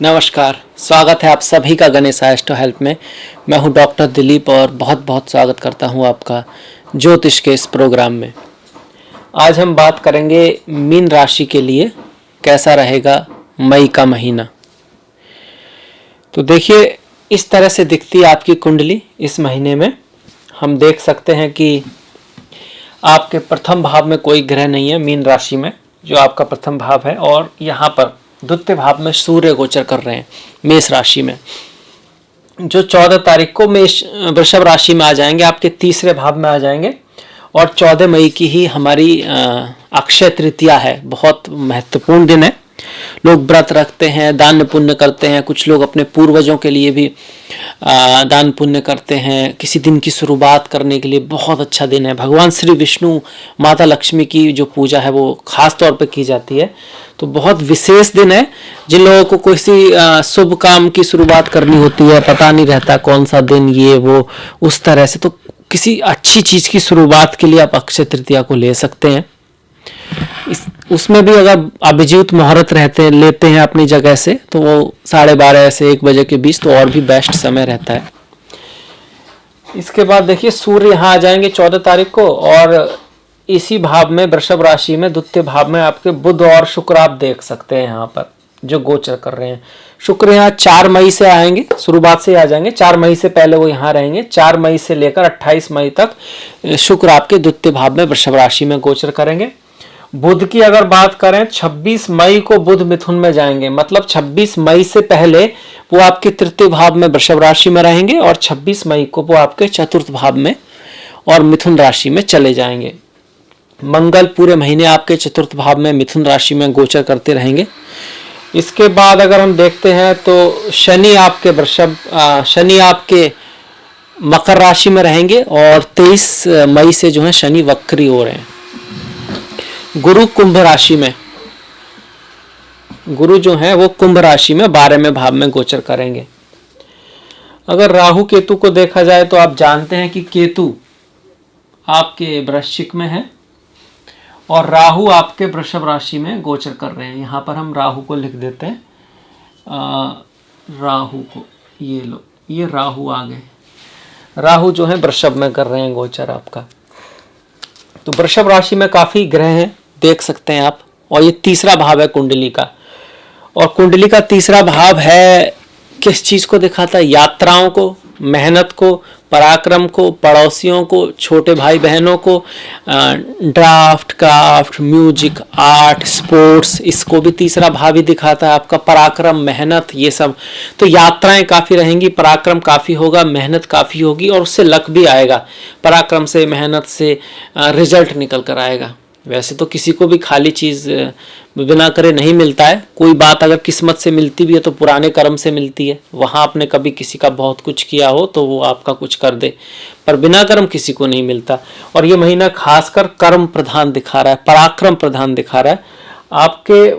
नमस्कार, स्वागत है आप सभी का गणेश एस्ट्रो हेल्प में। मैं हूं डॉक्टर दिलीप और बहुत बहुत स्वागत करता हूं आपका ज्योतिष के इस प्रोग्राम में। आज हम बात करेंगे मीन राशि के लिए कैसा रहेगा मई का महीना। तो देखिए, इस तरह से दिखती है आपकी कुंडली। इस महीने में हम देख सकते हैं कि आपके प्रथम भाव में कोई ग्रह नहीं है, मीन राशि में जो आपका प्रथम भाव है, और यहाँ पर द्वितीय भाव में सूर्य गोचर कर रहे हैं मेष राशि में, जो 14 तारीख को मेष वृषभ राशि में आ जाएंगे, आपके तीसरे भाव में आ जाएंगे। और 14 मई की ही हमारी अक्षय तृतीया है। बहुत महत्वपूर्ण दिन है। लोग व्रत रखते हैं, दान पुण्य करते हैं, कुछ लोग अपने पूर्वजों के लिए भी दान पुण्य करते हैं। किसी दिन की शुरुआत करने के लिए बहुत अच्छा दिन है। भगवान श्री विष्णु, माता लक्ष्मी की जो पूजा है वो खास तौर पे की जाती है। तो बहुत विशेष दिन है। जिन लोगों को किसी शुभ काम की शुरुआत करनी होती है, पता नहीं रहता कौन सा दिन ये वो उस तरह से, तो किसी अच्छी चीज की शुरुआत के लिए आप अक्षय तृतीया को ले सकते हैं। उसमें भी अगर अभिजीत मुहूर्त लेते हैं अपनी जगह से, तो वो 12:30 से 1 बजे के बीच तो और भी बेस्ट समय रहता है। इसके बाद देखिए, सूर्य यहाँ आ जाएंगे 14 तारीख को, और इसी भाव में वृषभ राशि में द्वितीय भाव में आपके बुध और शुक्र आप देख सकते हैं यहाँ पर जो गोचर कर रहे हैं। शुक्र यहाँ 4 मई से आएंगे, शुरुआत से आ जाएंगे। 4 मई से पहले वो यहाँ रहेंगे। 4 मई से लेकर 28 मई तक शुक्र आपके द्वितीय भाव में वृषभ राशि में गोचर करेंगे। बुध की अगर बात करें, 26 मई को बुध मिथुन में जाएंगे, मतलब 26 मई से पहले वो आपके तृतीय भाव में वृषभ राशि में रहेंगे, और 26 मई को वो आपके चतुर्थ भाव में और मिथुन राशि में चले जाएंगे। मंगल पूरे महीने आपके चतुर्थ भाव में मिथुन राशि में गोचर करते रहेंगे। इसके बाद अगर हम देखते हैं तो शनि आपके मकर राशि में रहेंगे, और 23 मई से जो है शनि वक्री हो रहे हैं। गुरु कुंभ राशि में, गुरु जो है वो कुंभ राशि में 12वें भाव में गोचर करेंगे। अगर राहु केतु को देखा जाए तो आप जानते हैं कि केतु आपके वृश्चिक में है और राहु आपके वृषभ राशि में गोचर कर रहे हैं। यहाँ पर हम राहु को लिख देते हैं, राहु को, ये लो, ये राहु आ गए। राहु जो है वृषभ में कर रहे हैं गोचर आपका। तो वृषभ राशि में काफी ग्रह हैं, देख सकते हैं आप। और ये तीसरा भाव है कुंडली का, और कुंडली का तीसरा भाव है किस चीज को दिखाता है? यात्राओं को, मेहनत को, पराक्रम को, पड़ोसियों को, छोटे भाई बहनों को, draft, craft, music, art, sports, इसको भी तीसरा भाव ही दिखाता है आपका। पराक्रम, मेहनत, ये सब। तो यात्राएं काफ़ी रहेंगी, पराक्रम काफ़ी होगा, मेहनत काफ़ी होगी, और उससे लक भी आएगा। पराक्रम से, मेहनत से रिजल्ट निकल कर आएगा। वैसे तो किसी को भी खाली चीज़ बिना करे नहीं मिलता है। कोई बात अगर किस्मत से मिलती भी है तो पुराने कर्म से मिलती है। वहाँ आपने कभी किसी का बहुत कुछ किया हो तो वो आपका कुछ कर दे, पर बिना कर्म किसी को नहीं मिलता। और ये महीना खासकर कर्म प्रधान दिखा रहा है, पराक्रम प्रधान दिखा रहा है। आपके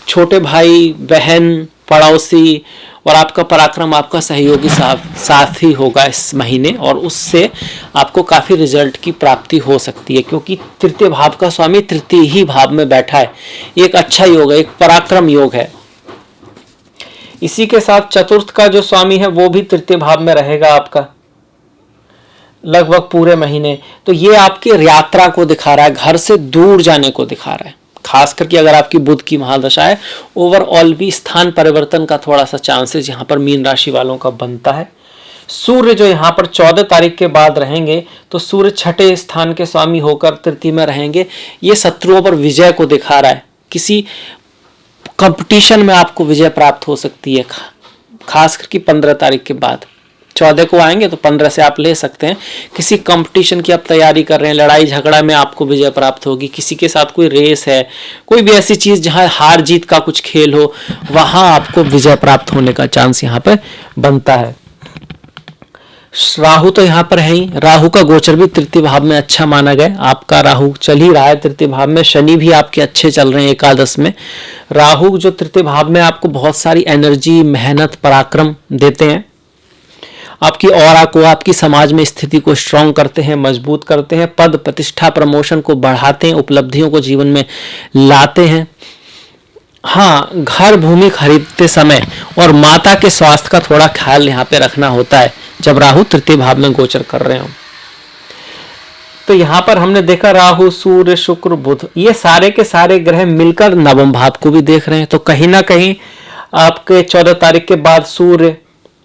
छोटे भाई बहन, पड़ोसी और आपका पराक्रम, आपका सहयोगी साथ ही होगा इस महीने, और उससे आपको काफ़ी रिजल्ट की प्राप्ति हो सकती है, क्योंकि तृतीय भाव का स्वामी तृतीय ही भाव में बैठा है। एक अच्छा योग है, एक पराक्रम योग है। इसी के साथ चतुर्थ का जो स्वामी है वो भी तृतीय भाव में रहेगा आपका लगभग पूरे महीने। तो ये आपकी यात्रा को दिखा रहा है, घर से दूर जाने को दिखा रहा है। खास करके अगर आपकी बुध की महादशा है, ओवरऑल भी स्थान परिवर्तन का थोड़ा सा चांसेस यहाँ पर मीन राशि वालों का बनता है। सूर्य जो यहाँ पर 14 तारीख के बाद रहेंगे, तो सूर्य 6ठे स्थान के स्वामी होकर तृतीय में रहेंगे। ये शत्रुओं पर विजय को दिखा रहा है। किसी कंपटीशन में आपको विजय प्राप्त हो सकती है, खास करके 15 तारीख के बाद। 14 को आएंगे तो 15 से आप ले सकते हैं। किसी कंपटीशन की आप तैयारी कर रहे हैं, लड़ाई झगड़ा में आपको विजय प्राप्त होगी। किसी के साथ कोई रेस है, कोई भी ऐसी चीज जहां हार जीत का कुछ खेल हो, वहां आपको विजय प्राप्त होने का चांस यहाँ पर बनता है। राहु तो यहाँ पर है ही। राहु का गोचर भी तृतीय भाव में अच्छा माना गया। आपका राहु चल ही रहा है तृतीय भाव में। शनि भी आपके अच्छे चल रहे हैं एकादश में। राहु जो तृतीय भाव में आपको बहुत सारी एनर्जी, मेहनत, पराक्रम देते हैं। आपकी ऑरा को, आपकी समाज में स्थिति को स्ट्रांग करते हैं, मजबूत करते हैं, पद प्रतिष्ठा प्रमोशन को बढ़ाते हैं, उपलब्धियों को जीवन में लाते हैं। हाँ, घर भूमि खरीदते समय और माता के स्वास्थ्य का थोड़ा ख्याल यहाँ पे रखना होता है जब राहु तृतीय भाव में गोचर कर रहे हो। तो यहाँ पर हमने देखा राहु, सूर्य, शुक्र, बुध, ये सारे के सारे ग्रह मिलकर नवम भाव को भी देख रहे हैं। तो कहीं ना कहीं आपके 14 तारीख के बाद सूर्य,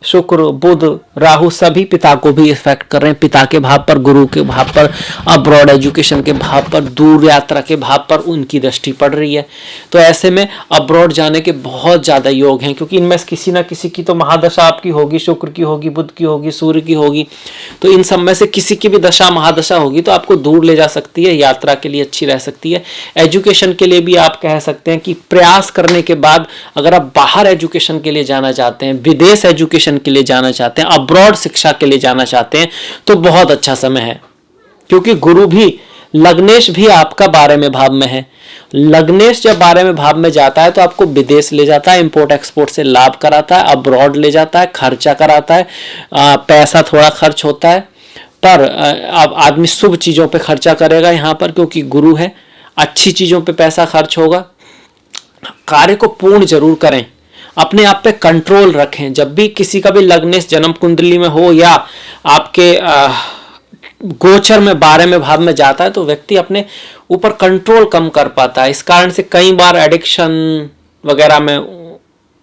शुक्र, बुध, राहु सभी पिता को भी इफेक्ट कर रहे हैं। पिता के भाव पर, गुरु के भाव पर, अब्रॉड एजुकेशन के भाव पर, दूर यात्रा के भाव पर उनकी दृष्टि पड़ रही है। तो ऐसे में अब्रॉड जाने के बहुत ज़्यादा योग हैं, क्योंकि इनमें किसी ना किसी की तो महादशा आपकी होगी, शुक्र की होगी, बुध की होगी, सूर्य की होगी। तो इन सब में से किसी की भी दशा महादशा होगी तो आपको दूर ले जा सकती है, यात्रा के लिए अच्छी रह सकती है। एजुकेशन के लिए भी आप कह सकते हैं कि प्रयास करने के बाद अगर आप बाहर एजुकेशन के लिए जाना चाहते हैं, विदेश एजुकेशन के लिए जाना चाहते हैं, अब्रॉड शिक्षा के लिए जाना चाहते हैं, तो बहुत अच्छा समय है। क्योंकि गुरु भी, लग्नेश भी आपका 12वें भाव में है। लग्नेश जब 12वें भाव में जाता है तो आपको विदेश ले जाता है, इंपोर्ट एक्सपोर्ट से लाभ कराता है, अब्रॉड ले जाता है, खर्चा कराता है, पैसा थोड़ा खर्च होता है, पर अब आदमी शुभ चीजों पे खर्चा करेगा यहाँ पर, क्योंकि गुरु है। अच्छी चीजों पे पैसा खर्च होगा। कार्य को पूर्ण जरूर करें, अपने आप पे कंट्रोल रखें। जब भी किसी का भी लग्नेश जन्म कुंडली में हो या आपके गोचर में 12वें भाव में जाता है तो व्यक्ति अपने ऊपर कंट्रोल कम कर पाता है। इस कारण से कई बार एडिक्शन वगैरह में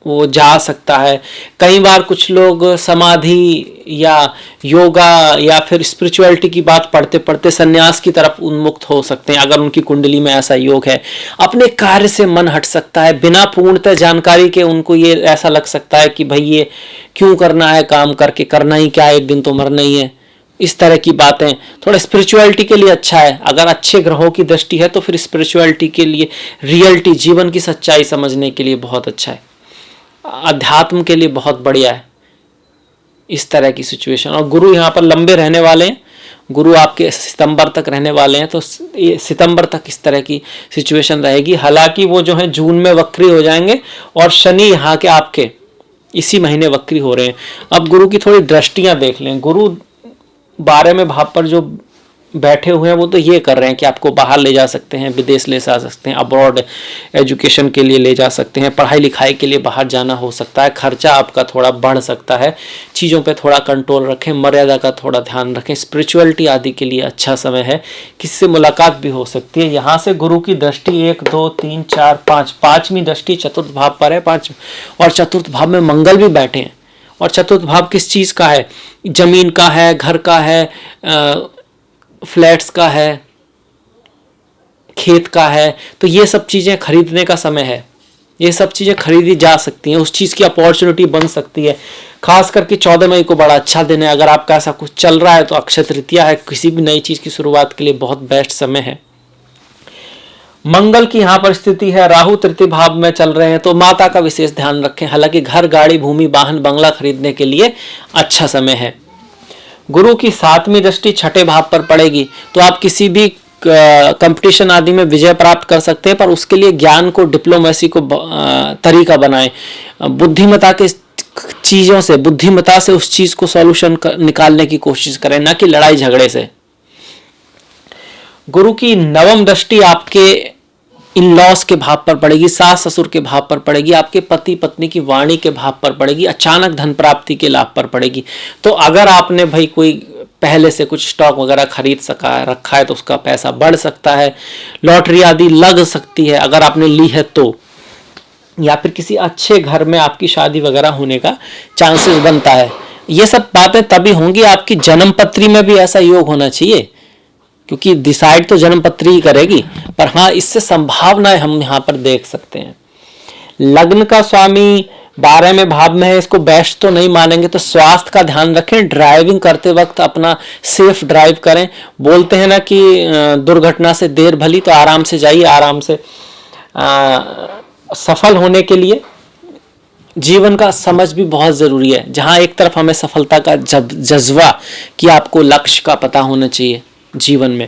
वो जा सकता है। कई बार कुछ लोग समाधि या योगा या फिर स्पिरिचुअलिटी की बात पढ़ते पढ़ते संन्यास की तरफ उन्मुक्त हो सकते हैं, अगर उनकी कुंडली में ऐसा योग है। अपने कार्य से मन हट सकता है, बिना पूर्णतः जानकारी के उनको ये ऐसा लग सकता है कि भाई ये क्यों करना है, काम करके करना ही क्या है, एक दिन तो मरना ही है। इस तरह की बातें थोड़ा स्पिरिचुअलिटी के लिए अच्छा है। अगर अच्छे ग्रहों की दृष्टि है तो फिर स्पिरिचुअलिटी के लिए, रियलिटी, जीवन की सच्चाई समझने के लिए बहुत अच्छा है, अध्यात्म के लिए बहुत बढ़िया है इस तरह की सिचुएशन। और गुरु यहाँ पर लंबे रहने वाले हैं, गुरु आपके सितंबर तक रहने वाले हैं, तो सितंबर तक इस तरह की सिचुएशन रहेगी। हालांकि वो जो है जून में वक्री हो जाएंगे और शनि यहाँ के आपके इसी महीने वक्री हो रहे हैं। अब गुरु की थोड़ी दृष्टियां देख लें। गुरु 12वें भाव पर जो बैठे हुए हैं वो तो ये कर रहे हैं कि आपको बाहर ले जा सकते हैं, विदेश ले जा सकते हैं, अब्रॉड एजुकेशन के लिए ले जा सकते हैं, पढ़ाई लिखाई के लिए बाहर जाना हो सकता है, खर्चा आपका थोड़ा बढ़ सकता है। चीज़ों पे थोड़ा कंट्रोल रखें, मर्यादा का थोड़ा ध्यान रखें। स्पिरिचुअलिटी आदि के लिए अच्छा समय है, किसी से मुलाकात भी हो सकती है। यहाँ से गुरु की दृष्टि 1 2 3 4 5, पाँचवीं दृष्टि चतुर्थ भाव पर है, 5, और चतुर्थ भाव में मंगल भी बैठे हैं। और चतुर्थ भाव किस चीज़ का है? जमीन का है, घर का है, फ्लैट्स का है, खेत का है। तो ये सब चीज़ें खरीदने का समय है, ये सब चीज़ें खरीदी जा सकती हैं, उस चीज़ की अपॉर्चुनिटी बन सकती है। खास करके 14 मई को बड़ा अच्छा दिन है। अगर आपका ऐसा कुछ चल रहा है तो अक्षय तृतीया है, किसी भी नई चीज़ की शुरुआत के लिए बहुत बेस्ट समय है। मंगल की यहाँ पर स्थिति है, राहु तृतीय भाव में चल रहे हैं, तो माता का विशेष ध्यान रखें। हालांकि घर, गाड़ी, भूमि, वाहन, बंगला खरीदने के लिए अच्छा समय है। गुरु की 7वीं दृष्टि छठे भाव पर पड़ेगी, तो आप किसी भी कंपटीशन आदि में विजय प्राप्त कर सकते हैं, पर उसके लिए ज्ञान को, डिप्लोमेसी को तरीका बनाएं। बुद्धिमता के चीज़ों से, बुद्धिमता से उस चीज़ को सॉल्यूशन निकालने की कोशिश करें, ना कि लड़ाई झगड़े से। गुरु की 9वीं दृष्टि आपके इन लॉस के भाव पर पड़ेगी, सास ससुर के भाव पर पड़ेगी, आपके पति पत्नी की वाणी के भाव पर पड़ेगी, अचानक धन प्राप्ति के लाभ पर पड़ेगी। तो अगर आपने भाई कोई पहले से कुछ स्टॉक वगैरह खरीद रखा है तो उसका पैसा बढ़ सकता है, लॉटरी आदि लग सकती है अगर आपने ली है तो, या फिर किसी अच्छे घर में आपकी शादी वगैरह होने का चांसेस बनता है। ये सब बातें तभी होंगी, आपकी जन्म पत्री में भी ऐसा योग होना चाहिए, क्योंकि डिसाइड तो जन्म पत्री ही करेगी। पर हाँ, इससे संभावनाएं हम यहाँ पर देख सकते हैं। लग्न का स्वामी 12वें भाव में है, इसको बेस्ट तो नहीं मानेंगे, तो स्वास्थ्य का ध्यान रखें। ड्राइविंग करते वक्त अपना सेफ ड्राइव करें। बोलते हैं ना कि दुर्घटना से देर भली, तो आराम से जाइए। आराम से सफल होने के लिए जीवन का समझ भी बहुत ज़रूरी है। जहाँ एक तरफ हमें सफलता का जज्बा कि आपको लक्ष्य का पता होना चाहिए जीवन में।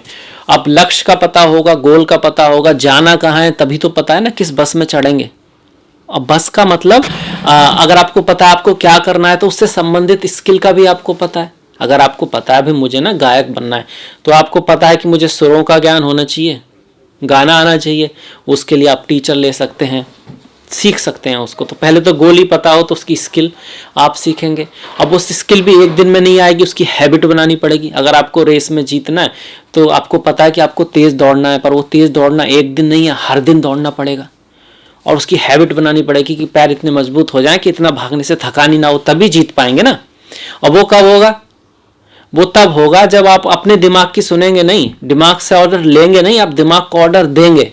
अब लक्ष्य का पता होगा, गोल का पता होगा, जाना कहाँ है, तभी तो पता है ना किस बस में चढ़ेंगे। अब बस का मतलब अगर आपको पता है आपको क्या करना है, तो उससे संबंधित स्किल का भी आपको पता है। अगर आपको पता है भाई मुझे ना गायक बनना है, तो आपको पता है कि मुझे सुरों का ज्ञान होना चाहिए, गाना आना चाहिए, उसके लिए आप टीचर ले सकते हैं। सीख सकते हैं उसको। तो पहले तो गोली पता हो तो उसकी स्किल आप सीखेंगे। अब उस स्किल भी एक दिन में नहीं आएगी, उसकी हैबिट बनानी पड़ेगी। अगर आपको रेस में जीतना है तो आपको पता है कि आपको तेज़ दौड़ना है, पर वो तेज़ दौड़ना एक दिन नहीं है, हर दिन दौड़ना पड़ेगा। और उसकी हैबिट बनानी पड़ेगी कि पैर इतने मजबूत हो जाएं कि इतना भागने से थकानी ना हो, तभी जीत पाएंगे ना। और वो कब होगा? वो तब होगा जब आप अपने दिमाग की सुनेंगे नहीं, दिमाग से ऑर्डर लेंगे नहीं, आप दिमाग को ऑर्डर देंगे।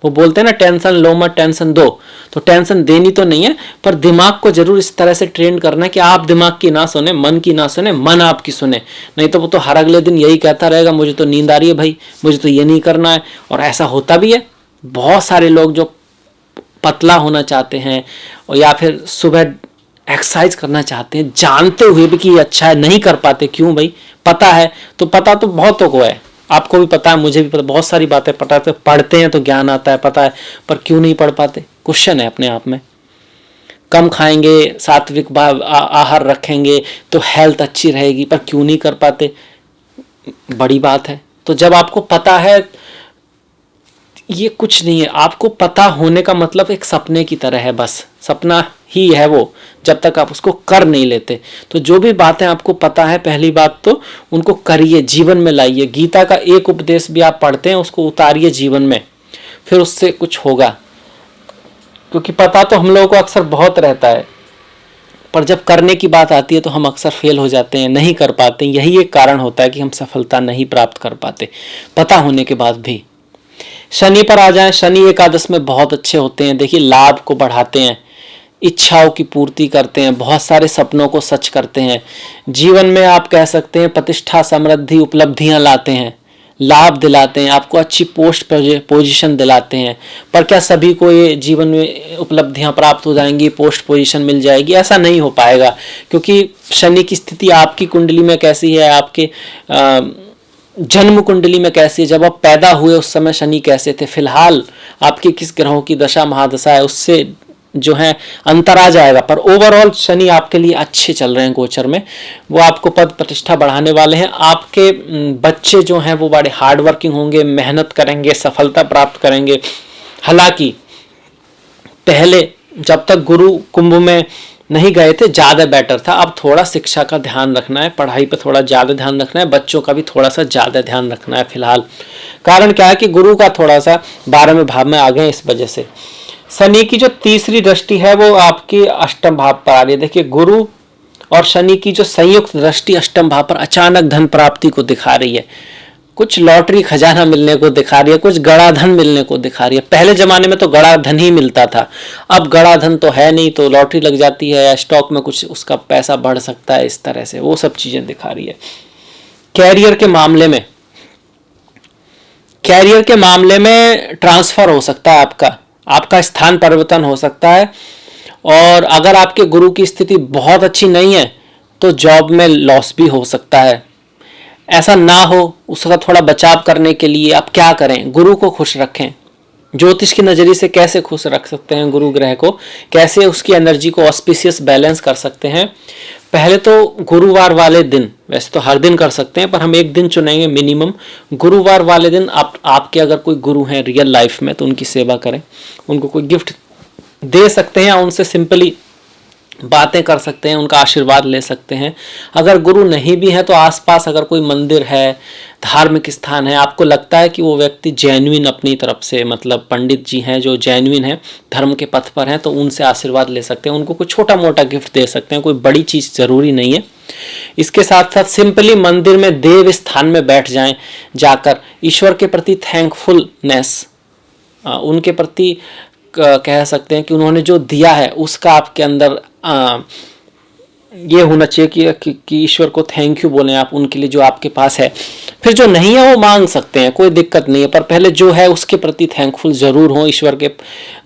वो बोलते हैं ना टेंशन लो मत टेंशन दो, तो टेंशन देनी तो नहीं है, पर दिमाग को जरूर इस तरह से ट्रेन करना है कि आप दिमाग की ना सुने, मन की ना सुने, मन आपकी सुने। नहीं तो वो तो हर अगले दिन यही कहता रहेगा, मुझे तो नींद आ रही है भाई, मुझे तो ये नहीं करना है। और ऐसा होता भी है। बहुत सारे लोग जो पतला होना चाहते हैं और या फिर सुबह एक्सरसाइज करना चाहते हैं, जानते हुए भी कि ये अच्छा है, नहीं कर पाते। क्यों भाई? पता है तो, पता तो बहुतों को है, आपको भी पता है, मुझे भी पता, बहुत सारी बातें पता है, पढ़ते हैं तो ज्ञान आता है, पता है, पर क्यों नहीं पढ़ पाते? क्वेश्चन है अपने आप में। कम खाएंगे, सात्विक आहार रखेंगे तो हेल्थ अच्छी रहेगी, पर क्यों नहीं कर पाते? बड़ी बात है। तो जब आपको पता है, ये कुछ नहीं है, आपको पता होने का मतलब एक सपने की तरह है, बस सपना ही है वो, जब तक आप उसको कर नहीं लेते। तो जो भी बातें आपको पता है, पहली बात तो उनको करिए, जीवन में लाइए। गीता का एक उपदेश भी आप पढ़ते हैं, उसको उतारिए जीवन में, फिर उससे कुछ होगा। क्योंकि पता तो हम लोगों को अक्सर बहुत रहता है, पर जब करने की बात आती है तो हम अक्सर फेल हो जाते हैं, नहीं कर पाते। यही एक कारण होता है कि हम सफलता नहीं प्राप्त कर पाते, पता होने के बाद भी। शनि पर आ जाएं, शनि एकादश में बहुत अच्छे होते हैं। देखिए, लाभ को बढ़ाते हैं, इच्छाओं की पूर्ति करते हैं, बहुत सारे सपनों को सच करते हैं। जीवन में आप कह सकते हैं प्रतिष्ठा, समृद्धि, उपलब्धियां लाते हैं, लाभ दिलाते हैं, आपको अच्छी पोस्ट पोजीशन दिलाते हैं। पर क्या सभी को ये जीवन में उपलब्धियां प्राप्त हो जाएंगी, पोस्ट पोजीशन मिल जाएगी? ऐसा नहीं हो पाएगा, क्योंकि शनि की स्थिति आपकी कुंडली में कैसी है, आपके जन्म कुंडली में कैसी है, जब आप पैदा हुए उस समय शनि कैसे थे, फिलहाल आपके किस ग्रहों की दशा महादशा है, उससे जो है अंतर आ जाएगा। पर ओवरऑल शनि आपके लिए अच्छे चल रहे हैं गोचर में, वो आपको पद प्रतिष्ठा बढ़ाने वाले हैं। आपके बच्चे जो हैं वो बड़े हार्ड वर्किंग होंगे, मेहनत करेंगे, सफलता प्राप्त करेंगे। हालांकि पहले जब तक गुरु कुंभ में नहीं गए थे ज़्यादा बेटर था, अब थोड़ा शिक्षा का ध्यान रखना है, पढ़ाई पे थोड़ा ज़्यादा ध्यान रखना है, बच्चों का भी थोड़ा सा ज़्यादा ध्यान रखना है फिलहाल। कारण क्या है कि गुरु का थोड़ा सा 12वें भाव में आ गए, इस वजह से। शनि की जो तीसरी दृष्टि है वो आपके अष्टम भाव पर आ रही है। देखिए, गुरु और शनि की जो संयुक्त दृष्टि अष्टम भाव पर अचानक धन प्राप्ति को दिखा रही है, कुछ लॉटरी खजाना मिलने को दिखा रही है, कुछ गड़ा धन मिलने को दिखा रही है। पहले जमाने में तो गड़ा धन ही मिलता था, अब गड़ा धन तो है नहीं, तो लॉटरी लग जाती है या स्टॉक में कुछ उसका पैसा बढ़ सकता है, इस तरह से वो सब चीजें दिखा रही है। कैरियर के मामले में, कैरियर के मामले में ट्रांसफर हो सकता है, आपका स्थान परिवर्तन हो सकता है। और अगर आपके गुरु की स्थिति बहुत अच्छी नहीं है तो जॉब में लॉस भी हो सकता है। ऐसा ना हो, उसका थोड़ा बचाव करने के लिए आप क्या करें? गुरु को खुश रखें। ज्योतिष की नजरिए से कैसे खुश रख सकते हैं गुरु ग्रह को, कैसे उसकी एनर्जी को ऑस्पिशियस बैलेंस कर सकते हैं? पहले तो गुरुवार वाले दिन, वैसे तो हर दिन कर सकते हैं पर हम एक दिन चुनेंगे मिनिमम, गुरुवार वाले दिन आपके अगर कोई गुरु हैं रियल लाइफ में तो उनकी सेवा करें, उनको कोई गिफ्ट दे सकते हैं या उनसे सिंपली बातें कर सकते हैं, उनका आशीर्वाद ले सकते हैं। अगर गुरु नहीं भी है तो आसपास अगर कोई मंदिर है, धार्मिक स्थान है, आपको लगता है कि वो व्यक्ति जेन्युइन अपनी तरफ से, मतलब पंडित जी हैं जो जेन्युइन है, धर्म के पथ पर हैं, तो उनसे आशीर्वाद ले सकते हैं, उनको कोई छोटा मोटा गिफ्ट दे सकते हैं, कोई बड़ी चीज़ ज़रूरी नहीं है। इसके साथ साथ सिंपली मंदिर में देव स्थान में बैठ जाएं, जाकर ईश्वर के प्रति थैंकफुलनेस, उनके प्रति कह सकते हैं कि उन्होंने जो दिया है उसका आपके अंदर ये होना चाहिए कि ईश्वर को थैंक यू बोलें आप उनके लिए जो आपके पास है। फिर जो नहीं है वो मांग सकते हैं, कोई दिक्कत नहीं है, पर पहले जो है उसके प्रति थैंकफुल जरूर हो। ईश्वर के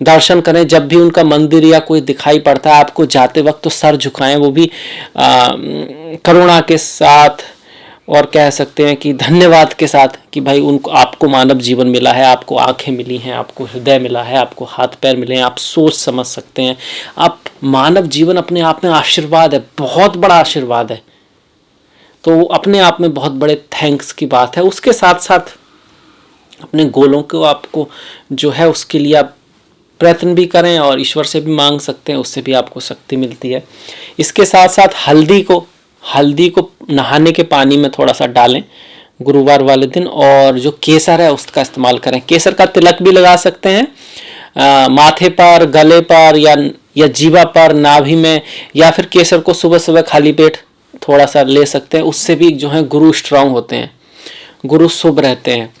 दर्शन करें, जब भी उनका मंदिर या कोई दिखाई पड़ता है आपको जाते वक्त तो सर झुकाएं, वो भी करुणा के साथ, और कह सकते हैं कि धन्यवाद के साथ कि भाई उनको, आपको मानव जीवन मिला है, आपको आंखें मिली हैं, आपको हृदय मिला है, आपको हाथ पैर मिले हैं, आप सोच समझ सकते हैं। आप मानव जीवन अपने आप में आशीर्वाद है, बहुत बड़ा आशीर्वाद है, तो वो अपने आप में बहुत बड़े थैंक्स की बात है। उसके साथ साथ अपने गोलों को आपको जो है उसके लिए आप प्रयत्न भी करें और ईश्वर से भी मांग सकते हैं, उससे भी आपको शक्ति मिलती है। इसके साथ साथ हल्दी को नहाने के पानी में थोड़ा सा डालें गुरुवार वाले दिन, और जो केसर है उसका इस्तेमाल करें। केसर का तिलक भी लगा सकते हैं माथे पर, गले पर या जीवा पर, नाभि में, या फिर केसर को सुबह सुबह खाली पेट थोड़ा सा ले सकते हैं। उससे भी जो है गुरु स्ट्रांग होते हैं, गुरु शुभ रहते हैं।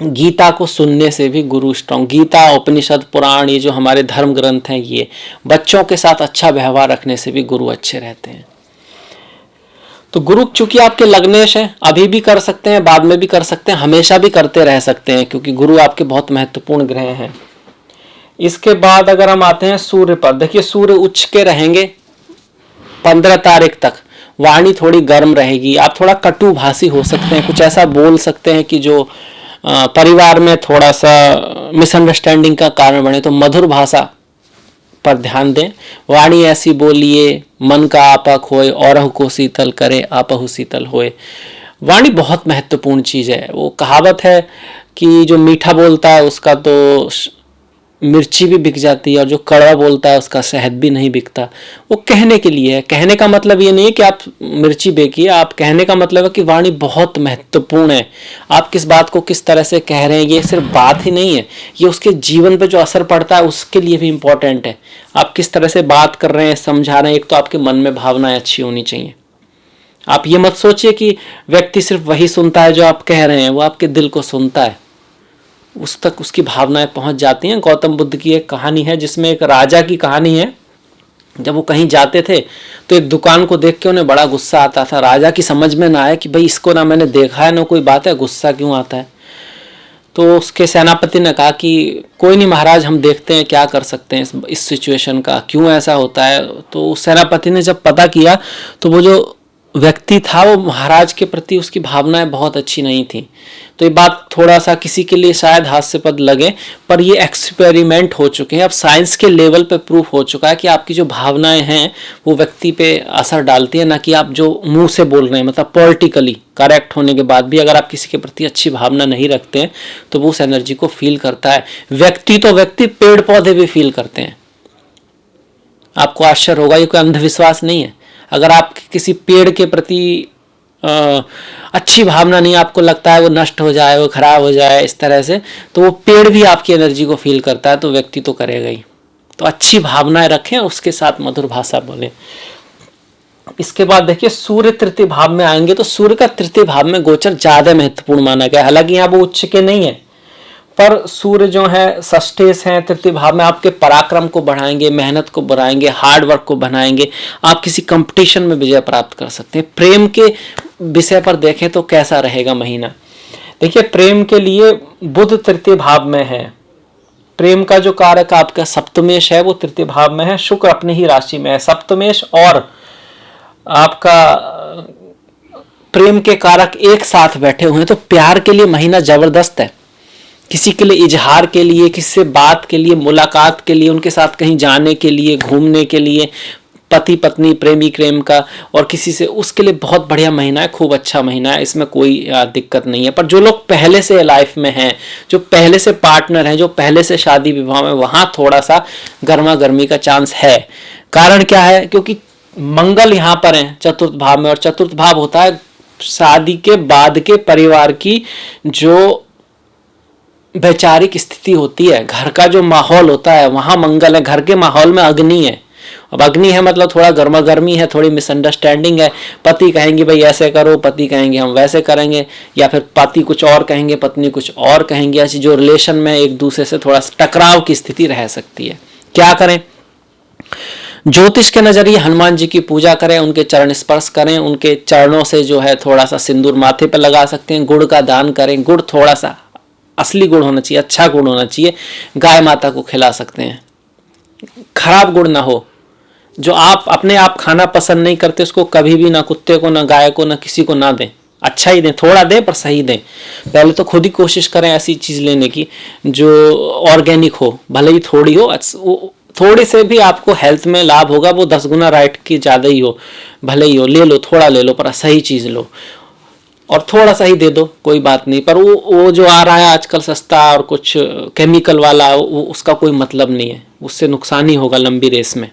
गीता को सुनने से भी गुरु स्ट्रांग, गीता, उपनिषद, पुराण, ये जो हमारे धर्म ग्रंथ हैं, ये बच्चों के साथ अच्छा व्यवहार रखने से भी गुरु अच्छे रहते हैं। तो गुरु चूंकि आपके लग्नेश हैं, अभी भी कर सकते हैं, बाद में भी कर सकते हैं, हमेशा भी करते रह सकते हैं, क्योंकि गुरु आपके बहुत महत्वपूर्ण ग्रह हैं। इसके बाद अगर हम आते हैं सूर्य पर, देखिए सूर्य उच्च के रहेंगे 15 तारीख तक। वाणी थोड़ी गर्म रहेगी, आप थोड़ा कटुभाषी हो सकते हैं, कुछ ऐसा बोल सकते हैं कि जो परिवार में थोड़ा सा मिसअंडरस्टैंडिंग का कारण बने। तो मधुर भाषा पर ध्यान दें, वाणी ऐसी बोलिए मन का आपा खोए, औरहु को शीतल करे आपहु शीतल होए। वाणी बहुत महत्वपूर्ण चीज़ है। वो कहावत है कि जो मीठा बोलता है उसका तो मिर्ची भी बिक जाती है, और जो कड़वा बोलता है उसका शहद भी नहीं बिकता। वो कहने के लिए है। कहने का मतलब ये नहीं है कि आप मिर्ची बेकिए, आप कहने का मतलब है कि वाणी बहुत महत्वपूर्ण है। आप किस बात को किस तरह से कह रहे हैं, ये सिर्फ बात ही नहीं है, ये उसके जीवन पे जो असर पड़ता है उसके लिए भी इम्पोर्टेंट है। आप किस तरह से बात कर रहे हैं, समझा रहे हैं। एक तो आपके मन में भावनाएं अच्छी होनी चाहिए। आप ये मत सोचिए कि व्यक्ति सिर्फ वही सुनता है जो आप कह रहे हैं, वो आपके दिल को सुनता है, उस तक उसकी भावनाएं पहुंच जाती हैं। गौतम बुद्ध की एक कहानी है जिसमें एक राजा की कहानी है। जब वो कहीं जाते थे तो एक दुकान को देख के उन्हें बड़ा गुस्सा आता था। राजा की समझ में ना आया कि भाई इसको ना मैंने देखा है ना कोई बात है, गुस्सा क्यों आता है। तो उसके सेनापति ने कहा कि कोई नहीं महाराज, हम देखते हैं क्या कर सकते हैं इस सिचुएशन का, क्यों ऐसा होता है। तो सेनापति ने जब पता किया तो वो जो व्यक्ति था वो महाराज के प्रति उसकी भावनाएं बहुत अच्छी नहीं थी। तो ये बात थोड़ा सा किसी के लिए शायद हास्यास्पद लगे, पर ये एक्सपेरिमेंट हो चुके हैं। अब साइंस के लेवल पे प्रूफ हो चुका है कि आपकी जो भावनाएं हैं वो व्यक्ति पे असर डालती है, ना कि आप जो मुंह से बोल रहे हैं। मतलब पॉलिटिकली करेक्ट होने के बाद भी अगर आप किसी के प्रति अच्छी भावना नहीं रखते हैं तो वो उस एनर्जी को फील करता है। व्यक्ति तो व्यक्ति, पेड़ पौधे भी फील करते हैं। आपको आश्चर्य होगा, ये कोई अंधविश्वास नहीं है। अगर आप किसी पेड़ के प्रति अच्छी भावना नहीं, आपको लगता है वो नष्ट हो जाए, वो खराब हो जाए इस तरह से, तो वो पेड़ भी आपकी एनर्जी को फील करता है, तो व्यक्ति तो करेगा ही। तो अच्छी भावनाएं रखें, उसके साथ मधुर भाषा बोलें। इसके बाद देखिए सूर्य तृतीय भाव में आएंगे, तो सूर्य का तृतीय भाव में गोचर ज्यादा महत्वपूर्ण माना गया। हालांकि यहाँ वो उच्च के नहीं है, पर सूर्य जो है षष्ठेश हैं तृतीय भाव में, आपके पराक्रम को बढ़ाएंगे, मेहनत को बढ़ाएंगे, हार्ड वर्क को बढ़ाएंगे। आप किसी कंपटीशन में विजय प्राप्त कर सकते हैं। प्रेम के विषय पर देखें तो कैसा रहेगा महीना। देखिए प्रेम के लिए बुध तृतीय भाव में है। प्रेम का जो कारक आपका सप्तमेश है वो तृतीय भाव में है। शुक्र अपनी ही राशि में है। सप्तमेश और आपका प्रेम के कारक एक साथ बैठे हुए हैं, तो प्यार के लिए महीना जबरदस्त है। किसी के लिए इजहार के लिए, किसी से बात के लिए, मुलाकात के लिए, उनके साथ कहीं जाने के लिए, घूमने के लिए, पति पत्नी प्रेमी प्रेम का, और किसी से, उसके लिए बहुत बढ़िया महीना है, खूब अच्छा महीना है, इसमें कोई दिक्कत नहीं है। पर जो लोग पहले से लाइफ में हैं, जो पहले से पार्टनर हैं, जो पहले से शादी विवाह में, वहां थोड़ा सा गर्मा गर्मी का चांस है। कारण क्या है? क्योंकि मंगल यहाँ पर है चतुर्थ भाव में, और चतुर्थ भाव होता है शादी के बाद के परिवार की जो वैचारिक स्थिति होती है, घर का जो माहौल होता है, वहां मंगल है। घर के माहौल में अग्नि है। अब अग्नि है मतलब थोड़ा गर्मा गर्मी है, थोड़ी मिसअंडरस्टैंडिंग है। पति कहेंगे भाई ऐसे करो, पति कहेंगे हम वैसे करेंगे, या फिर पति कुछ और कहेंगे, पत्नी कुछ और कहेंगे। ऐसी जो रिलेशन में एक दूसरे से थोड़ा टकराव की स्थिति रह सकती है। क्या करें? ज्योतिष के नजरिए हनुमान जी की पूजा करें, उनके चरण स्पर्श करें, उनके चरणों से जो है थोड़ा सा सिंदूर माथे पर लगा सकते हैं। गुड़ का दान करें। गुड़ थोड़ा सा असली गुड़ होना चाहिए, अच्छा गुड़ होना चाहिए। गाय माता को खिला सकते हैं, खराब गुड़ ना हो। जो आप अपने आप खाना पसंद नहीं करते उसको कभी भी ना कुत्ते को, ना गाय को, ना किसी को ना दें। अच्छा ही दें, थोड़ा दें पर सही दें। पहले तो खुद ही कोशिश करें ऐसी चीज लेने की जो ऑर्गेनिक हो, भले ही थोड़ी हो। थोड़ी से भी आपको हेल्थ में लाभ होगा, वो 10 गुना राइट की ज्यादा ही हो, भले ही हो। ले लो, थोड़ा ले लो, पर सही चीज लो। और थोड़ा सा ही दे दो, कोई बात नहीं, पर वो जो आ रहा है आजकल सस्ता और कुछ केमिकल वाला, वो उसका कोई मतलब नहीं है, उससे नुकसान ही होगा लंबी रेस में।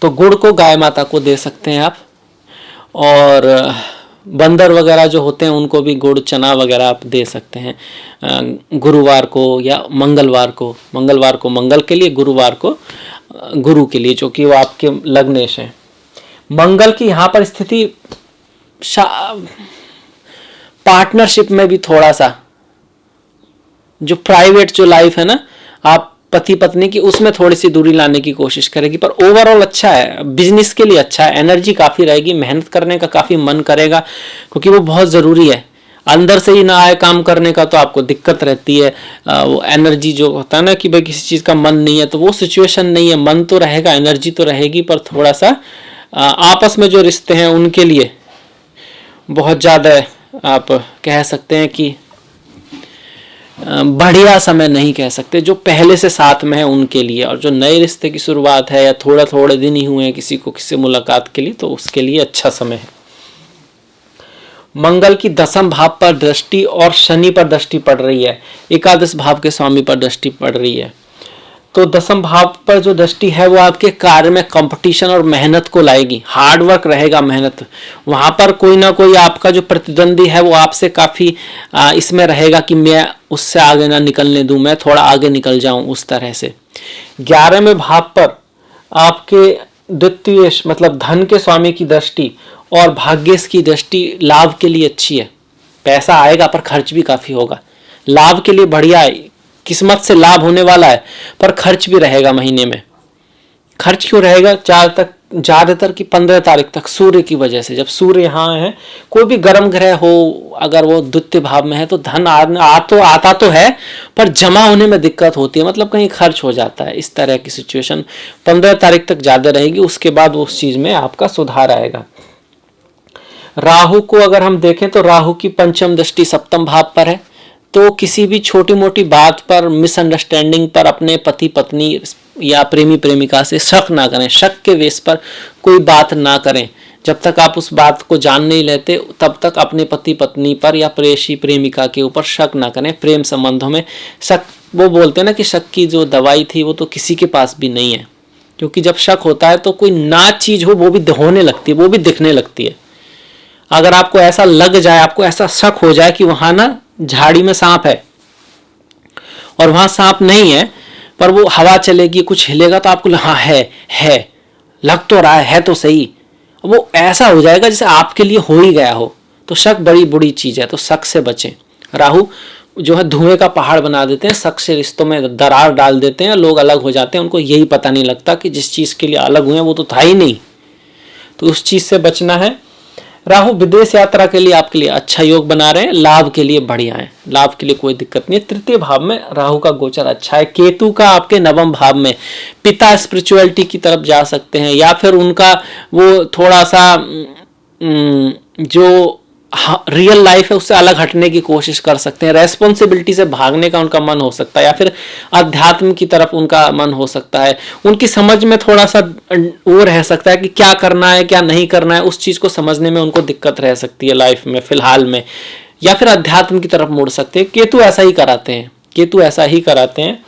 तो गुड़ को गाय माता को दे सकते हैं आप, और बंदर वगैरह जो होते हैं उनको भी गुड़ चना वगैरह आप दे सकते हैं गुरुवार को या मंगलवार को मंगल के लिए, गुरुवार को गुरु के लिए, जो कि वो आपके लग्नेश हैं। मंगल की यहाँ पर स्थिति पार्टनरशिप में भी थोड़ा सा, जो प्राइवेट जो लाइफ है ना आप पति पत्नी की, उसमें थोड़ी सी दूरी लाने की कोशिश करेगी, पर ओवरऑल अच्छा है, बिजनेस के लिए अच्छा है, एनर्जी काफ़ी रहेगी, मेहनत करने का काफ़ी मन करेगा, क्योंकि वो बहुत ज़रूरी है। अंदर से ही ना आए काम करने का तो आपको दिक्कत रहती है। वो एनर्जी जो होता है ना कि भाई किसी चीज़ का मन नहीं है, तो वो सिचुएशन नहीं है, मन तो रहेगा, एनर्जी तो रहेगी, पर थोड़ा सा आपस में जो रिश्ते हैं उनके लिए बहुत ज़्यादा आप कह सकते हैं कि बढ़िया समय नहीं कह सकते, जो पहले से साथ में है उनके लिए, और जो नए रिश्ते की शुरुआत है या थोड़े दिन ही हुए हैं किसी को किसी मुलाकात के लिए, तो उसके लिए अच्छा समय है। मंगल की 10वें भाव पर दृष्टि और शनि पर दृष्टि पड़ रही है, एकादश भाव के स्वामी पर दृष्टि पड़ रही है। तो 10वें भाव पर जो दृष्टि है वो आपके कार्य में कंपटीशन और मेहनत को लाएगी, हार्ड वर्क रहेगा, मेहनत। वहाँ पर कोई ना कोई आपका जो प्रतिद्वंदी है वो आपसे काफ़ी इसमें रहेगा कि मैं उससे आगे ना निकलने दूँ, मैं थोड़ा आगे निकल जाऊँ, उस तरह से। 11वें भाव पर आपके द्वितीय मतलब धन के स्वामी की दृष्टि और भाग्येश की दृष्टि लाभ के लिए अच्छी है। पैसा आएगा पर खर्च भी काफ़ी होगा, लाभ के लिए बढ़िया है, किस्मत से लाभ होने वाला है, पर खर्च भी रहेगा महीने में। खर्च क्यों रहेगा? ज़्यादातर की 15 तारीख तक सूर्य की वजह से, जब सूर्य यहाँ है, कोई भी गर्म ग्रह हो अगर वो द्वितीय भाव में है तो धन आता तो है, पर जमा होने में दिक्कत होती है, मतलब कहीं खर्च हो जाता है। इस तरह की सिचुएशन 15 तारीख तक ज़्यादा रहेगी, उसके बाद उस चीज़ में आपका सुधार आएगा। राहु को अगर हम देखें तो राहु की पंचम दृष्टि 7वें भाव पर है, तो किसी भी छोटी मोटी बात पर, मिसअंडरस्टैंडिंग पर अपने पति पत्नी या प्रेमी प्रेमिका से शक ना करें, शक के बेस पर कोई बात ना करें। जब तक आप उस बात को जान नहीं लेते तब तक अपने पति पत्नी पर या प्रेयसी प्रेमिका के ऊपर शक ना करें। प्रेम संबंधों में शक, वो बोलते हैं ना कि शक की जो दवाई थी वो तो किसी के पास भी नहीं है, क्योंकि जब शक होता है तो कोई ना चीज़ हो वो भी होने लगती है, वो भी दिखने लगती है। अगर आपको ऐसा लग जाए, आपको ऐसा शक हो जाए कि वहाँ ना झाड़ी में सांप है और वहाँ सांप नहीं है, पर वो हवा चलेगी कुछ हिलेगा तो आपको हाँ है लग तो रहा है तो सही, वो ऐसा हो जाएगा जैसे आपके लिए हो ही गया हो। तो शक बड़ी बुरी चीज़ है, तो शक से बचें। राहु जो है धुएं का पहाड़ बना देते हैं, शक से रिश्तों में दरार डाल देते हैं, लोग अलग हो जाते हैं, उनको यही पता नहीं लगता कि जिस चीज़ के लिए अलग हुए वो तो था ही नहीं। तो उस चीज़ से बचना है। राहु विदेश यात्रा के लिए आपके लिए अच्छा योग बना रहे हैं, लाभ के लिए बढ़िया है, लाभ के लिए कोई दिक्कत नहीं है। तृतीय भाव में राहु का गोचर अच्छा है। केतु का आपके 9वें भाव में, पिता स्पिरिचुअलिटी की तरफ जा सकते हैं, या फिर उनका वो थोड़ा सा जो रियल लाइफ है उससे अलग हटने की कोशिश कर सकते हैं, रेस्पॉन्सिबिलिटी से भागने का उनका मन हो सकता है, या फिर अध्यात्म की तरफ उनका मन हो सकता है। उनकी समझ में थोड़ा सा वो रह सकता है कि क्या करना है क्या नहीं करना है, उस चीज़ को समझने में उनको दिक्कत रह सकती है लाइफ में फिलहाल में, या फिर अध्यात्म की तरफ मुड़ सकते हैं। केतु ऐसा ही कराते हैं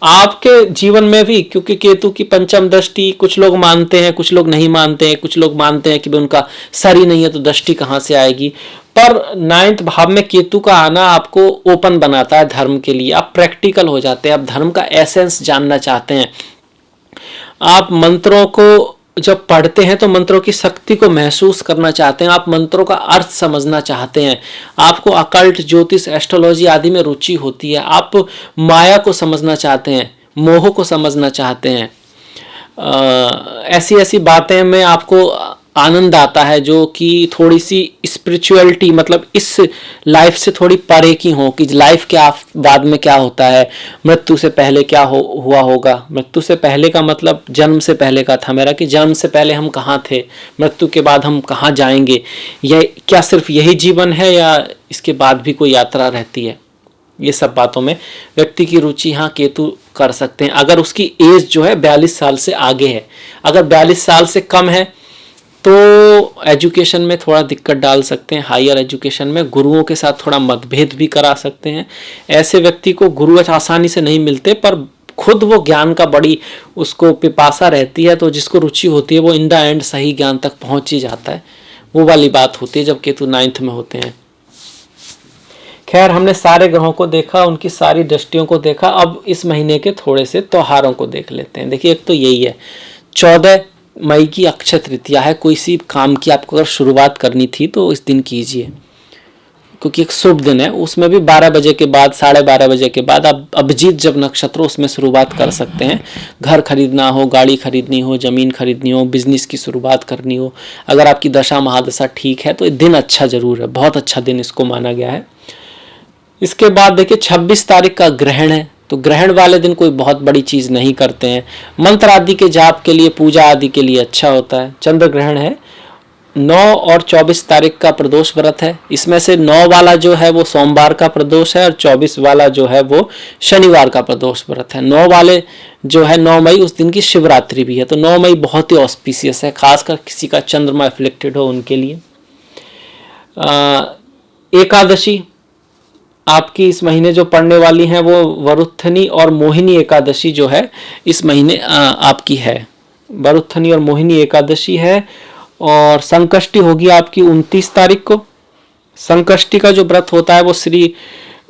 आपके जीवन में भी, क्योंकि केतु की पंचम दृष्टि कुछ लोग मानते हैं, कुछ लोग नहीं मानते हैं, कुछ लोग मानते हैं कि उनका सर ही नहीं है तो दृष्टि कहाँ से आएगी। पर 9वें भाव में केतु का आना आपको ओपन बनाता है धर्म के लिए, आप प्रैक्टिकल हो जाते हैं, आप धर्म का एसेंस जानना चाहते हैं। आप मंत्रों को जब पढ़ते हैं तो मंत्रों की शक्ति को महसूस करना चाहते हैं, आप मंत्रों का अर्थ समझना चाहते हैं, आपको अकल्ट, ज्योतिष, एस्ट्रोलॉजी आदि में रुचि होती है, आप माया को समझना चाहते हैं, मोह को समझना चाहते हैं। ऐसी बातें में आपको आनंद आता है जो कि थोड़ी सी स्पिरिचुअलिटी, मतलब इस लाइफ से थोड़ी परे की हो, कि लाइफ के बाद में क्या होता है, मृत्यु से पहले क्या हुआ होगा। मृत्यु से पहले का मतलब जन्म से पहले का था मेरा, कि जन्म से पहले हम कहाँ थे, मृत्यु के बाद हम कहाँ जाएंगे, यह क्या सिर्फ यही जीवन है या इसके बाद भी कोई यात्रा रहती है। ये सब बातों में व्यक्ति की रुचि यहाँ केतु कर सकते हैं, अगर उसकी एज जो है 42 साल से आगे है। अगर 42 साल से कम है तो एजुकेशन में थोड़ा दिक्कत डाल सकते हैं। हायर एजुकेशन में गुरुओं के साथ थोड़ा मतभेद भी करा सकते हैं। ऐसे व्यक्ति को गुरु आसानी से नहीं मिलते, पर खुद वो ज्ञान का बड़ी उसको पिपासा रहती है, तो जिसको रुचि होती है वो इन द एंड सही ज्ञान तक पहुंच ही जाता है। वो वाली बात होती है जब केतु 9th में होते हैं। खैर, हमने सारे ग्रहों को देखा, उनकी सारी दृष्टियों को देखा। अब इस महीने के थोड़े से त्योहारों को देख लेते हैं। देखिए, एक तो यही है, 14 मई की अक्षय तृतीया है। कोई सी काम की आपको अगर शुरुआत करनी थी तो इस दिन कीजिए, क्योंकि एक शुभ दिन है। उसमें भी 12 बजे के बाद, 12:30 बजे के बाद आप अभिजीत जब नक्षत्र उसमें शुरुआत कर सकते हैं। घर खरीदना हो, गाड़ी खरीदनी हो, ज़मीन खरीदनी हो, बिजनेस की शुरुआत करनी हो, अगर आपकी दशा महादशा ठीक है तो दिन अच्छा जरूर है, बहुत अच्छा दिन इसको माना गया है। इसके बाद देखिए 26 तारीख का ग्रहण है, तो ग्रहण वाले दिन कोई बहुत बड़ी चीज़ नहीं करते हैं। मंत्र आदि के जाप के लिए, पूजा आदि के लिए अच्छा होता है। चंद्र ग्रहण है। 9 और 24 तारीख का प्रदोष व्रत है। इसमें से 9 वाला जो है वो सोमवार का प्रदोष है और 24 वाला जो है वो शनिवार का प्रदोष व्रत है। 9 वाले जो है 9 मई, उस दिन की शिवरात्रि भी है। तो 9 मई बहुत ही ऑस्पिशियस है, खासकर किसी का चंद्रमा एफ्लिक्टेड हो उनके लिए। एकादशी आपकी इस महीने जो पड़ने वाली हैं वो वरुथनी और मोहिनी एकादशी जो है इस महीने आपकी है। वरुथनी और मोहिनी एकादशी है। और संकष्टी होगी आपकी 29 तारीख को। संकष्टी का जो व्रत होता है वो श्री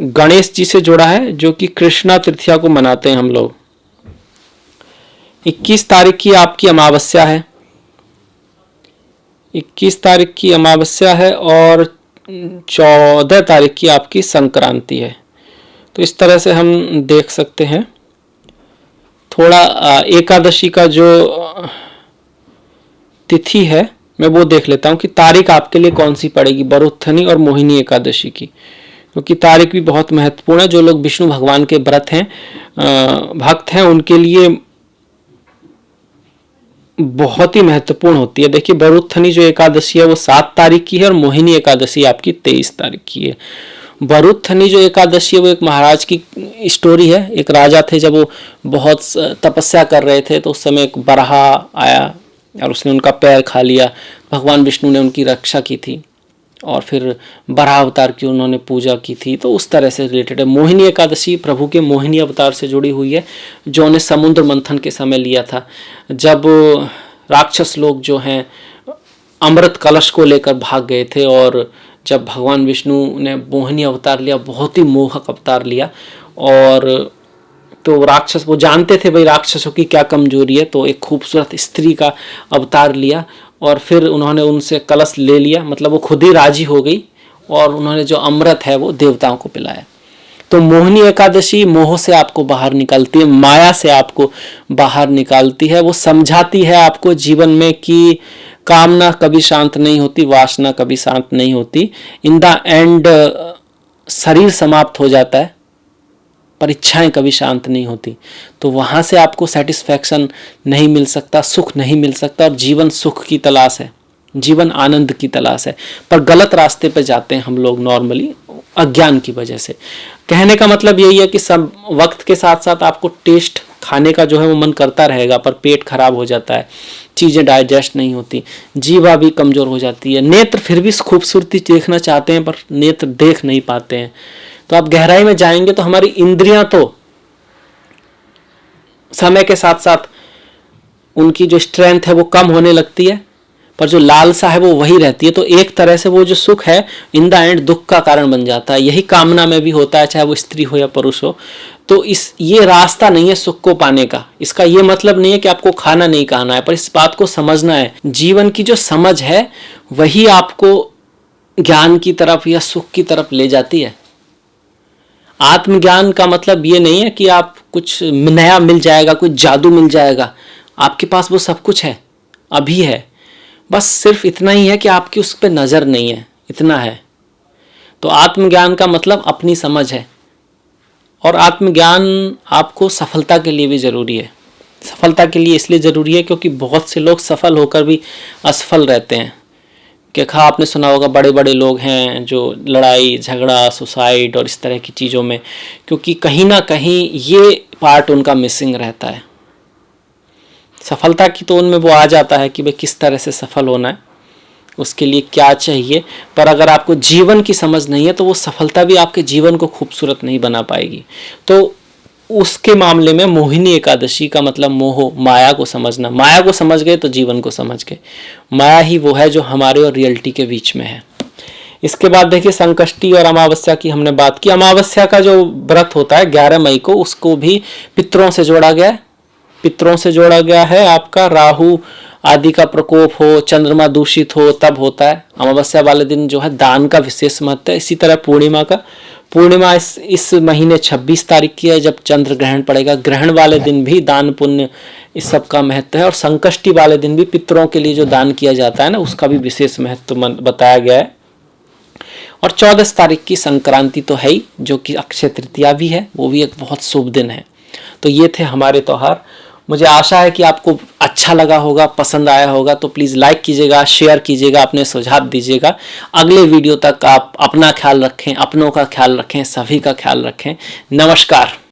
गणेश जी से जुड़ा है, जो कि कृष्णा तृतीया को मनाते हैं हम लोग। 21 तारीख की आपकी अमावस्या है। 21 तारीख की अमावस्या है और 14 तारीख की आपकी संक्रांति है। तो इस तरह से हम देख सकते हैं। थोड़ा एकादशी का जो तिथि है मैं वो देख लेता हूँ कि तारीख आपके लिए कौन सी पड़ेगी, वरुथनी और मोहिनी एकादशी की, क्योंकि तारीख भी बहुत महत्वपूर्ण है। जो लोग विष्णु भगवान के व्रत हैं, भक्त हैं, उनके लिए बहुत ही महत्वपूर्ण होती है। देखिए, वरुथनी जो एकादशी है वो 7 तारीख की है और मोहिनी एकादशी आपकी 23 तारीख की है। वरुथनी जो एकादशी है वो एक महाराज की स्टोरी है। एक राजा थे, जब वो बहुत तपस्या कर रहे थे तो उस समय एक बरहा आया और उसने उनका पैर खा लिया। भगवान विष्णु ने उनकी रक्षा की थी और फिर बराह अवतार की उन्होंने पूजा की थी। तो उस तरह से रिलेटेड है। मोहिनी एकादशी प्रभु के मोहिनी अवतार से जुड़ी हुई है, जो उन्हें समुद्र मंथन के समय लिया था, जब राक्षस लोग जो हैं अमृत कलश को लेकर भाग गए थे। और जब भगवान विष्णु ने मोहिनी अवतार लिया, बहुत ही मोहक अवतार लिया, और तो राक्षस वो जानते थे भाई राक्षसों की क्या कमजोरी है, तो एक खूबसूरत स्त्री का अवतार लिया और फिर उन्होंने उनसे कलश ले लिया, मतलब वो खुद ही राजी हो गई और उन्होंने जो अमृत है वो देवताओं को पिलाया। तो मोहिनी एकादशी मोह से आपको बाहर निकालती है, माया से आपको बाहर निकालती है। वो समझाती है आपको जीवन में कि कामना कभी शांत नहीं होती, वासना कभी शांत नहीं होती। इन द एंड शरीर समाप्त हो जाता है, पर इच्छाएं कभी शांत नहीं होती। तो वहाँ से आपको सेटिस्फैक्शन नहीं मिल सकता, सुख नहीं मिल सकता। और जीवन सुख की तलाश है, जीवन आनंद की तलाश है, पर गलत रास्ते पे जाते हैं हम लोग नॉर्मली, अज्ञान की वजह से। कहने का मतलब यही है कि सब वक्त के साथ साथ आपको टेस्ट खाने का जो है वो मन करता रहेगा, पर पेट खराब हो जाता है, चीज़ें डाइजेस्ट नहीं होती, जीवा भी कमज़ोर हो जाती है। नेत्र फिर भी खूबसूरती देखना चाहते हैं पर नेत्र देख नहीं पाते हैं। तो आप गहराई में जाएंगे तो हमारी इंद्रियां तो समय के साथ साथ उनकी जो स्ट्रेंथ है वो कम होने लगती है, पर जो लालसा है वो वही रहती है। तो एक तरह से वो जो सुख है इन द एंड दुख का कारण बन जाता है। यही कामना में भी होता है, चाहे वो स्त्री हो या पुरुष हो। तो ये रास्ता नहीं है सुख को पाने का। इसका ये मतलब नहीं है कि आपको खाना नहीं खाना है, पर इस बात को समझना है। जीवन की जो समझ है वही आपको ज्ञान की तरफ या सुख की तरफ ले जाती है। आत्मज्ञान का मतलब ये नहीं है कि आप कुछ नया मिल जाएगा, कुछ जादू मिल जाएगा। आपके पास वो सब कुछ है, अभी है, बस सिर्फ इतना ही है कि आपकी उस पर नज़र नहीं है, इतना है। तो आत्मज्ञान का मतलब अपनी समझ है, और आत्मज्ञान आपको सफलता के लिए भी ज़रूरी है। सफलता के लिए इसलिए ज़रूरी है क्योंकि बहुत से लोग सफल होकर भी असफल रहते हैं। कि आपने सुना होगा बड़े बड़े लोग हैं जो लड़ाई झगड़ा सुसाइड और इस तरह की चीज़ों में, क्योंकि कहीं ना कहीं ये पार्ट उनका मिसिंग रहता है। सफलता की तो उनमें वो आ जाता है कि भाई किस तरह से सफल होना है, उसके लिए क्या चाहिए। पर अगर आपको जीवन की समझ नहीं है तो वो सफलता भी आपके जीवन को खूबसूरत नहीं बना पाएगी। तो उसके मामले में मोहिनी एकादशी का मतलब मोह, माया को समझना। माया को समझ गए तो जीवन को समझ गए। माया ही वो है जो हमारे और रियलिटी के बीच में है। इसके बाद देखिए संकष्टी और अमावस्या की हमने बात की। अमावस्या का जो व्रत होता है 11 मई को, उसको भी पितरों से जोड़ा गया है। पितरों से जोड़ा गया है। आपका राहु आदि का प्रकोप हो, चंद्रमा दूषित हो, तब होता है। अमावस्या वाले दिन जो है दान का विशेष महत्व है। इसी तरह पूर्णिमा का, पूर्णिमा इस महीने 26 तारीख की है जब चंद्र ग्रहण पड़ेगा। ग्रहण वाले दिन भी दान पुण्य इस सब का महत्व है। और संकष्टी वाले दिन भी पितरों के लिए जो दान किया जाता है ना, उसका भी विशेष महत्व बताया गया है। और 14 तारीख की संक्रांति तो है ही, जो कि अक्षय तृतीया भी है, वो भी एक बहुत शुभ दिन है। तो ये थे हमारे त्योहार। मुझे आशा है कि आपको अच्छा लगा होगा, पसंद आया होगा। तो प्लीज़ लाइक कीजिएगा, शेयर कीजिएगा, अपने सुझाव दीजिएगा। अगले वीडियो तक आप अपना ख्याल रखें, अपनों का ख्याल रखें, सभी का ख्याल रखें। नमस्कार।